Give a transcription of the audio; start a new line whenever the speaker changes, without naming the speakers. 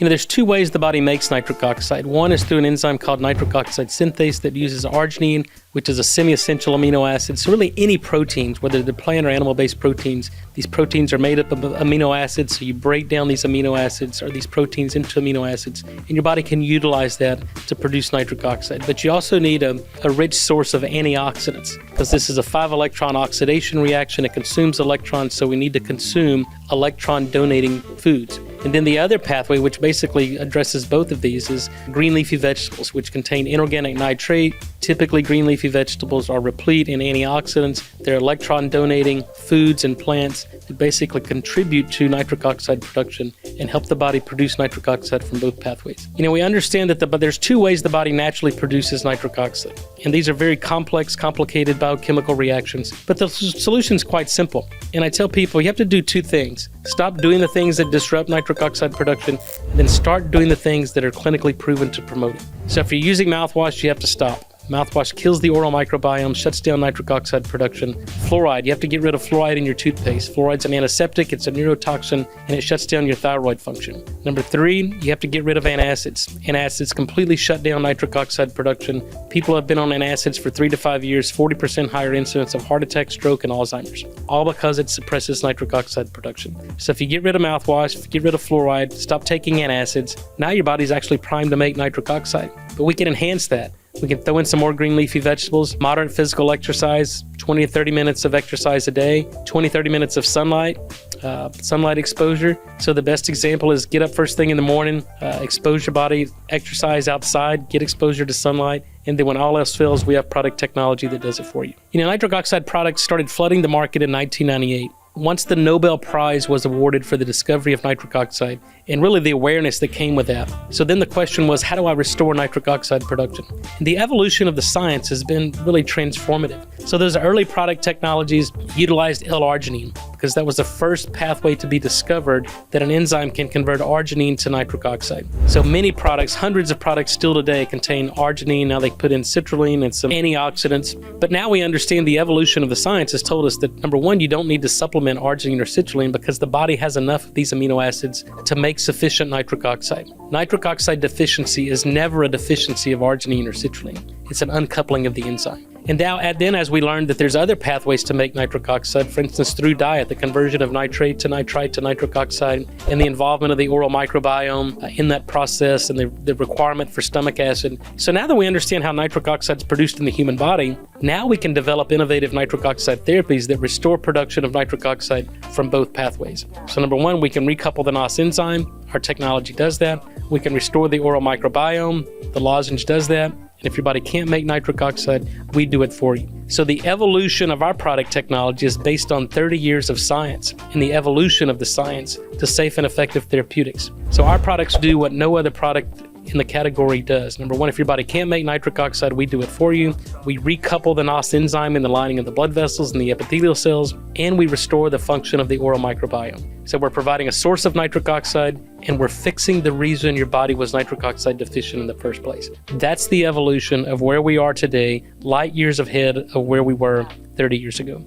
There's two ways the body makes nitric oxide. One is through an enzyme called nitric oxide synthase that uses arginine, which is a semi-essential amino acid. So really any proteins, whether they're plant or animal-based proteins, these proteins are made up of amino acids. So you break down these amino acids or these proteins into amino acids, and your body can utilize that to produce nitric oxide. But you also need a rich source of antioxidants, because this is a 5-electron oxidation reaction. It consumes electrons, so we need to consume electron-donating foods. And then the other pathway, which basically addresses both of these, is green leafy vegetables, which contain inorganic nitrate. Typically, green leafy vegetables are replete in antioxidants. They're electron-donating foods and plants that basically contribute to nitric oxide production and help the body produce nitric oxide from both pathways. We understand that but there's two ways the body naturally produces nitric oxide. And these are very complex, complicated biochemical reactions. But the solution is quite simple. And I tell people you have to do two things. Stop doing the things that disrupt nitric oxide production, and then start doing the things that are clinically proven to promote it. So if you're using mouthwash, you have to stop. Mouthwash kills the oral microbiome, shuts down nitric oxide production. Fluoride, you have to get rid of fluoride in your toothpaste. Fluoride's an antiseptic, it's a neurotoxin, and it shuts down your thyroid function. Number 3, you have to get rid of antacids. Antacids completely shut down nitric oxide production. People have been on antacids for 3 to 5 years, 40% higher incidence of heart attack, stroke, and Alzheimer's, all because it suppresses nitric oxide production. So if you get rid of mouthwash, if you get rid of fluoride, stop taking antacids, now your body's actually primed to make nitric oxide. But we can enhance that. We can throw in some more green leafy vegetables, moderate physical exercise, 20 to 30 minutes of exercise a day, 20, 30 minutes of sunlight exposure. So the best example is get up first thing in the morning, expose your body, exercise outside, get exposure to sunlight. And then when all else fails, we have product technology that does it for you. Nitric oxide products started flooding the market in 1998. Once the Nobel Prize was awarded for the discovery of nitric oxide, and really the awareness that came with that. So then the question was, how do I restore nitric oxide production? And the evolution of the science has been really transformative. So those early product technologies utilized L-arginine, because that was the first pathway to be discovered that an enzyme can convert arginine to nitric oxide. So many products, hundreds of products still today contain arginine. Now they put in citrulline and some antioxidants. But now we understand the evolution of the science has told us that, number one, you don't need to supplement arginine or citrulline because the body has enough of these amino acids to make sufficient nitric oxide. Nitric oxide deficiency is never a deficiency of arginine or citrulline. It's an uncoupling of the enzyme. And now, then as we learned that there's other pathways to make nitric oxide, for instance, through diet, the conversion of nitrate to nitrite to nitric oxide, and the involvement of the oral microbiome in that process, and the requirement for stomach acid. So now that we understand how nitric oxide is produced in the human body, now we can develop innovative nitric oxide therapies that restore production of nitric oxide from both pathways. So number one, we can recouple the NOS enzyme. Our technology does that. We can restore the oral microbiome. The lozenge does that. And if your body can't make nitric oxide, we do it for you. So the evolution of our product technology is based on 30 years of science and the evolution of the science to safe and effective therapeutics. So our products do what no other product in the category does. Number one, if your body can't make nitric oxide, we do it for you. We recouple the NOS enzyme in the lining of the blood vessels and the epithelial cells, and we restore the function of the oral microbiome. So we're providing a source of nitric oxide, and we're fixing the reason your body was nitric oxide deficient in the first place. That's the evolution of where we are today, light years ahead of where we were 30 years ago.